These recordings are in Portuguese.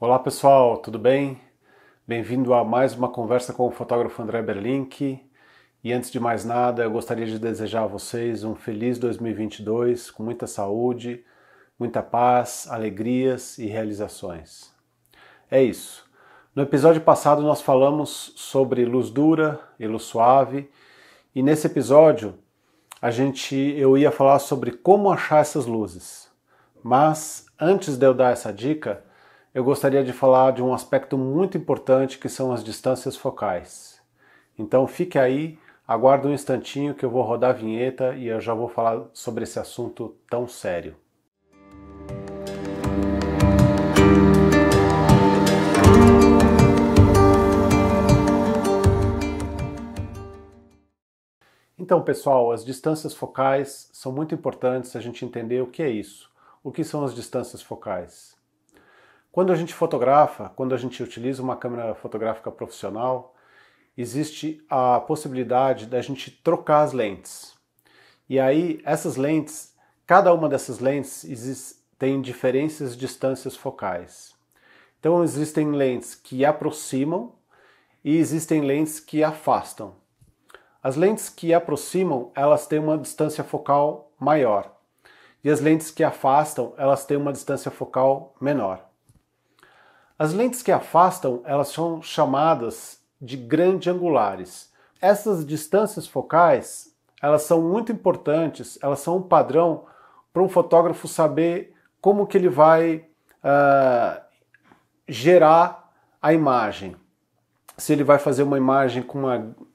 Olá pessoal, tudo bem? Bem-vindo a mais uma conversa com o fotógrafo André Berlink. E antes de mais nada, eu gostaria de desejar a vocês um feliz 2022, com muita saúde, muita paz, alegrias e realizações. É isso. No episódio passado nós falamos sobre luz dura e luz suave, e nesse episódio eu ia falar sobre como achar essas luzes. Mas antes de eu dar essa dica, eu gostaria de falar de um aspecto muito importante que são as distâncias focais. Então fique aí, aguarde um instantinho que eu vou rodar a vinheta e eu já vou falar sobre esse assunto tão sério. Então, pessoal, as distâncias focais são muito importantes a gente entender o que é isso. O que são as distâncias focais? Quando a gente fotografa, quando a gente utiliza uma câmera fotográfica profissional, existe a possibilidade da gente trocar as lentes. E aí, essas lentes, cada uma dessas lentes tem diferentes distâncias focais. Então, existem lentes que aproximam e existem lentes que afastam. As lentes que aproximam, elas têm uma distância focal maior. E as lentes que afastam, elas têm uma distância focal menor. As lentes que afastam, elas são chamadas de grande angulares. Essas distâncias focais, elas são muito importantes, elas são um padrão para um fotógrafo saber como que ele vai gerar a imagem. Se ele vai fazer uma imagem com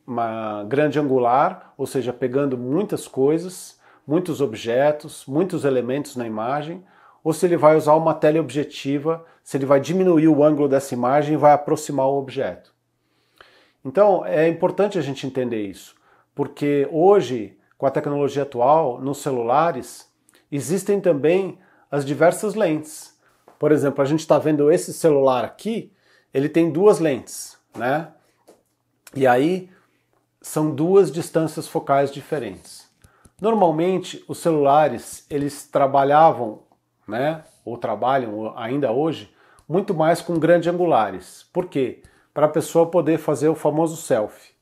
uma grande angular, ou seja, pegando muitas coisas, muitos objetos, muitos elementos na imagem, ou se ele vai usar uma teleobjetiva, se ele vai diminuir o ângulo dessa imagem e vai aproximar o objeto. Então é importante a gente entender isso, porque hoje, com a tecnologia atual, nos celulares, existem também as diversas lentes. Por exemplo, a gente está vendo esse celular aqui, ele tem duas lentes, né? E aí são duas distâncias focais diferentes. Normalmente, os celulares, eles trabalhavam, né, ou trabalham ainda hoje, muito mais com grandes angulares. Por quê? Para a pessoa poder fazer o famoso selfie.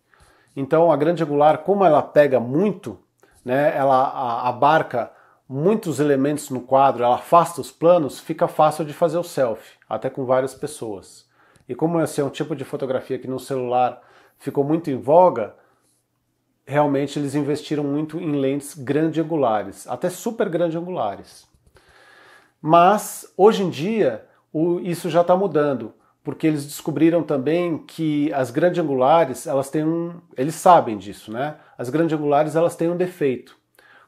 Então a grande angular, como ela pega muito, né, ela abarca muitos elementos no quadro, ela afasta os planos, fica fácil de fazer o selfie, até com várias pessoas. E como esse é um tipo de fotografia que no celular ficou muito em voga, realmente eles investiram muito em lentes grande angulares, até super grande angulares. Mas, hoje em dia, isso já está mudando, porque eles descobriram também que as grandes angulares, eles sabem disso, né? As grandes angulares, elas têm um defeito.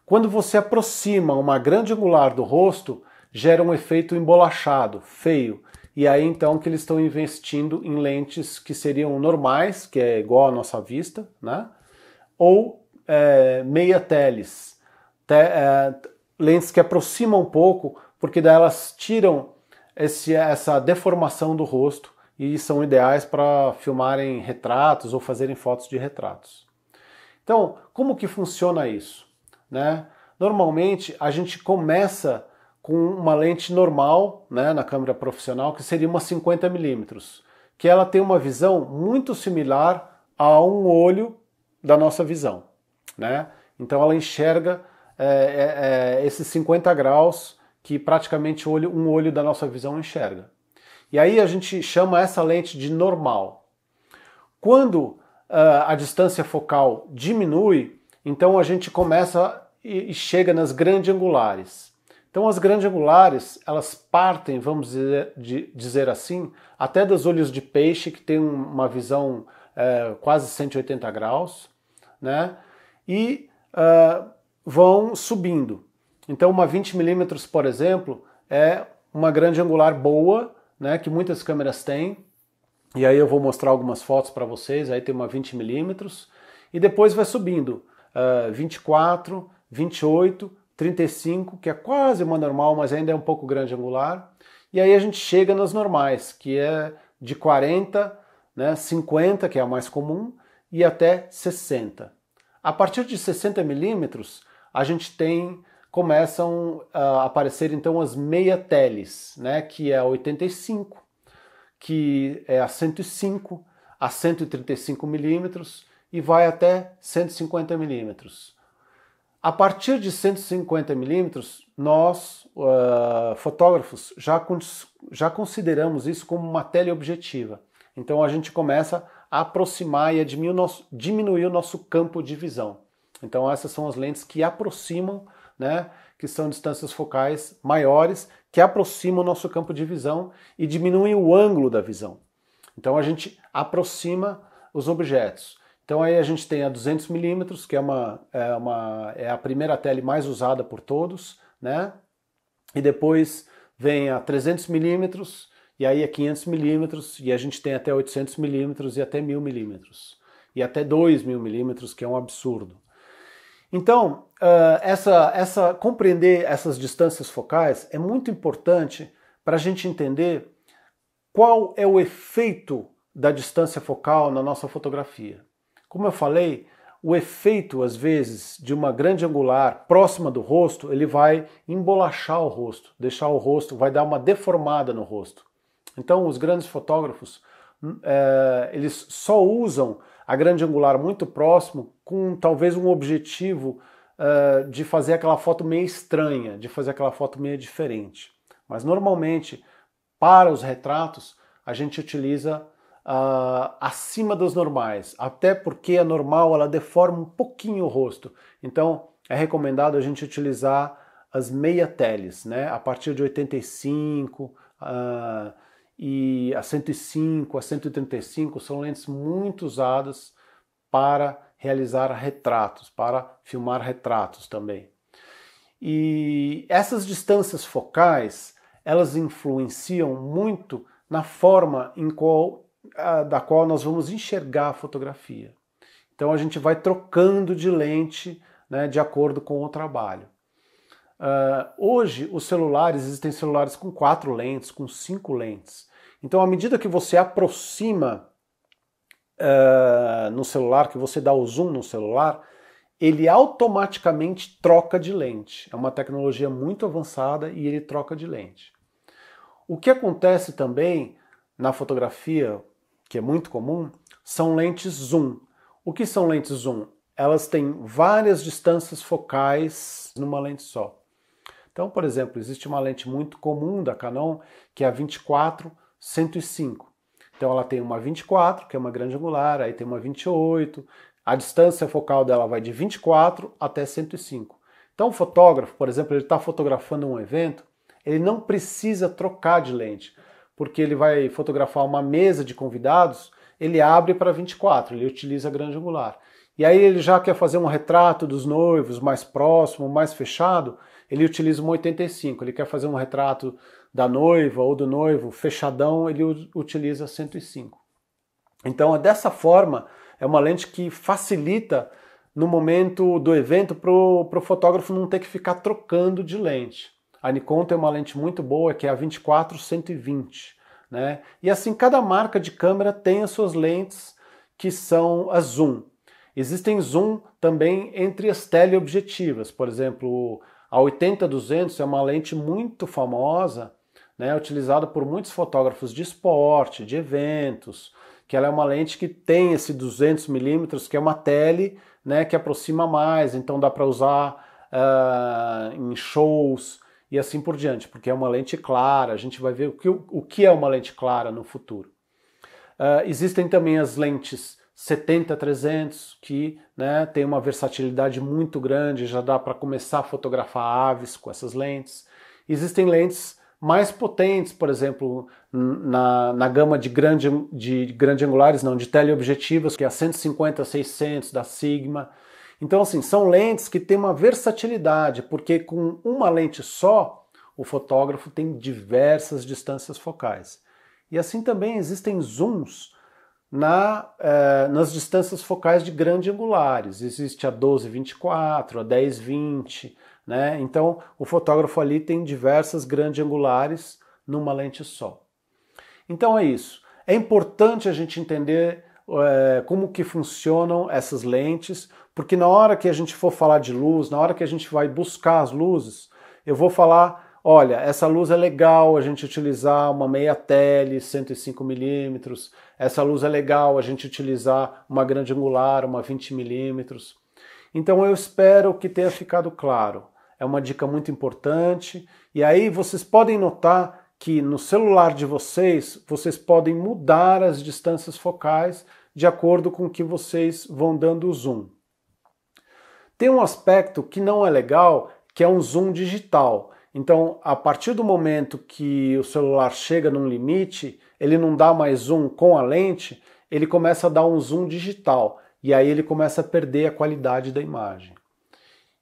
Quando você aproxima uma grande angular do rosto, gera um efeito embolachado, feio. E aí, então, que eles estão investindo em lentes que seriam normais, que é igual à nossa vista, né? Ou meia teles, lentes que aproximam um pouco, porque daí elas tiram essa deformação do rosto e são ideais para filmarem retratos ou fazerem fotos de retratos. Então, como que funciona isso, né? Normalmente a gente começa com uma lente normal, né, na câmera profissional, que seria uma 50mm, que ela tem uma visão muito similar a um olho da nossa visão, né? Então ela enxerga esses 50 graus que praticamente um olho da nossa visão enxerga. E aí a gente chama essa lente de normal. Quando a distância focal diminui, então a gente começa e chega nas grandes angulares. Então as grandes angulares, elas partem, vamos dizer assim, até dos olhos de peixe, que tem uma visão quase 180 graus, né? E vão subindo. Então uma 20mm, por exemplo, é uma grande angular boa, né, que muitas câmeras têm. E aí eu vou mostrar algumas fotos para vocês. Aí tem uma 20mm e depois vai subindo 24, 28, 35, que é quase uma normal, mas ainda é um pouco grande angular. E aí a gente chega nas normais, que é de 40, né, 50, que é a mais comum, e até 60. A partir de 60mm, a gente começam a aparecer então as meia teles, né, que é 85. que é a 105, a 135 milímetros e vai até 150 milímetros. A partir de 150 milímetros, nós, fotógrafos, já consideramos isso como uma teleobjetiva. Então a gente começa a aproximar e a diminuir o nosso campo de visão. Então essas são as lentes que aproximam, né, que são distâncias focais maiores, que aproximam o nosso campo de visão e diminuem o ângulo da visão. Então a gente aproxima os objetos. Então aí a gente tem a 200 milímetros, que é a primeira tele mais usada por todos, né? E depois vem a 300 milímetros, e aí a 500 milímetros, e a gente tem até 800 milímetros e até 1000 milímetros. E até 2000 milímetros, que é um absurdo. Então, compreender essas distâncias focais é muito importante para a gente entender qual é o efeito da distância focal na nossa fotografia. Como eu falei, o efeito, às vezes, de uma grande angular próxima do rosto, ele vai embolachar o rosto, deixar o rosto, vai dar uma deformada no rosto. Então, os grandes fotógrafos, eles só usam a grande angular muito próximo com talvez um objetivo de fazer aquela foto meio estranha, de fazer aquela foto meio diferente. Mas, normalmente, para os retratos, a gente utiliza acima dos normais, até porque a normal ela deforma um pouquinho o rosto. Então é recomendado a gente utilizar as meia teles, né? A partir de 85 e a 105, a 135 são lentes muito usadas para realizar retratos, para filmar retratos também. E essas distâncias focais, elas influenciam muito na forma da qual nós vamos enxergar a fotografia. Então a gente vai trocando de lente, né, de acordo com o trabalho. Hoje os celulares, existem celulares com 4 lentes, com 5 lentes. Então à medida que você aproxima no celular, que você dá o zoom no celular, ele automaticamente troca de lente. É uma tecnologia muito avançada e ele troca de lente. O que acontece também na fotografia, que é muito comum, são lentes zoom. O que são lentes zoom? Elas têm várias distâncias focais numa lente só. Então, por exemplo, existe uma lente muito comum da Canon, que é a 24-105. Então ela tem uma 24, que é uma grande angular, aí tem uma 28, a distância focal dela vai de 24 até 105. Então o fotógrafo, por exemplo, ele está fotografando um evento, ele não precisa trocar de lente, porque ele vai fotografar uma mesa de convidados, ele abre para 24, ele utiliza a grande angular. E aí ele já quer fazer um retrato dos noivos mais próximo, mais fechado, ele utiliza uma 85. Ele quer fazer um retrato da noiva ou do noivo fechadão, ele utiliza 105. Então, dessa forma, é uma lente que facilita no momento do evento para o fotógrafo não ter que ficar trocando de lente. A Nikon tem uma lente muito boa, que é a 24-120, né? E assim, cada marca de câmera tem as suas lentes que são as zoom. Existem zoom também entre as teleobjetivas. Por exemplo, a 80-200 é uma lente muito famosa, né, utilizada por muitos fotógrafos de esporte, de eventos, que ela é uma lente que tem esse 200mm, que é uma tele, né, que aproxima mais, então dá para usar em shows e assim por diante, porque é uma lente clara. A gente vai ver o que é uma lente clara no futuro. Existem também as lentes 70-300, que, né, tem uma versatilidade muito grande, já dá para começar a fotografar aves com essas lentes. Existem lentes mais potentes, por exemplo, na gama de grande angulares, não, de teleobjetivas, que é a 150-600 da Sigma. Então, assim, são lentes que têm uma versatilidade, porque com uma lente só, o fotógrafo tem diversas distâncias focais. E assim também existem zooms nas distâncias focais de grande angulares. Existe a 12-24, a 10-20, né? Então o fotógrafo ali tem diversas grande angulares numa lente só. Então é isso. É importante a gente entender como que funcionam essas lentes, porque na hora que a gente for falar de luz, na hora que a gente vai buscar as luzes, eu vou falar olha, essa luz é legal a gente utilizar uma meia tele 105mm, essa luz é legal a gente utilizar uma grande angular, uma 20mm. Então eu espero que tenha ficado claro. É uma dica muito importante, e aí vocês podem notar que no celular de vocês, vocês podem mudar as distâncias focais de acordo com que vocês vão dando o zoom. Tem um aspecto que não é legal, que é um zoom digital. Então, a partir do momento que o celular chega num limite, ele não dá mais zoom com a lente, ele começa a dar um zoom digital, e aí ele começa a perder a qualidade da imagem.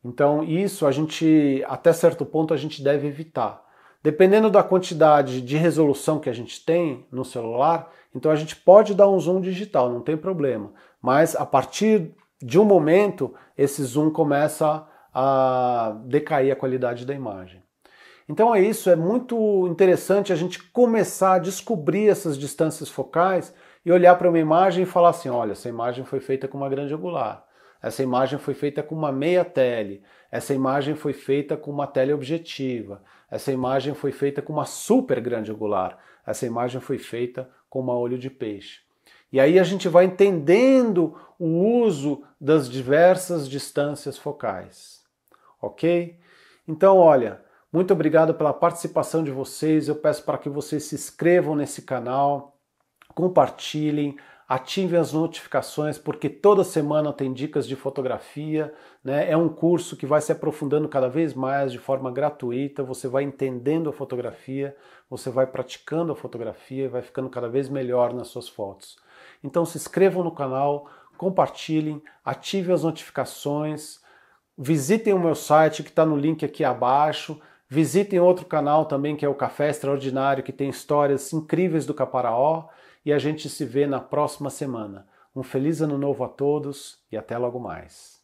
Então, isso a gente, até certo ponto, a gente deve evitar. Dependendo da quantidade de resolução que a gente tem no celular, então a gente pode dar um zoom digital, não tem problema. Mas a partir de um momento, esse zoom começa a decair a qualidade da imagem. Então é isso, é muito interessante a gente começar a descobrir essas distâncias focais e olhar para uma imagem e falar assim, olha, essa imagem foi feita com uma grande angular, essa imagem foi feita com uma meia tele, essa imagem foi feita com uma teleobjetiva, essa imagem foi feita com uma super grande angular, essa imagem foi feita com uma olho de peixe. E aí a gente vai entendendo o uso das diversas distâncias focais, ok? Então, olha, muito obrigado pela participação de vocês, eu peço para que vocês se inscrevam nesse canal, compartilhem, ativem as notificações, porque toda semana tem dicas de fotografia, né? É um curso que vai se aprofundando cada vez mais de forma gratuita, você vai entendendo a fotografia, você vai praticando a fotografia e vai ficando cada vez melhor nas suas fotos. Então se inscrevam no canal, compartilhem, ativem as notificações, visitem o meu site que está no link aqui abaixo, visitem outro canal também que é o Café Extraordinário, que tem histórias incríveis do Caparaó, e a gente se vê na próxima semana. Um feliz ano novo a todos e até logo mais.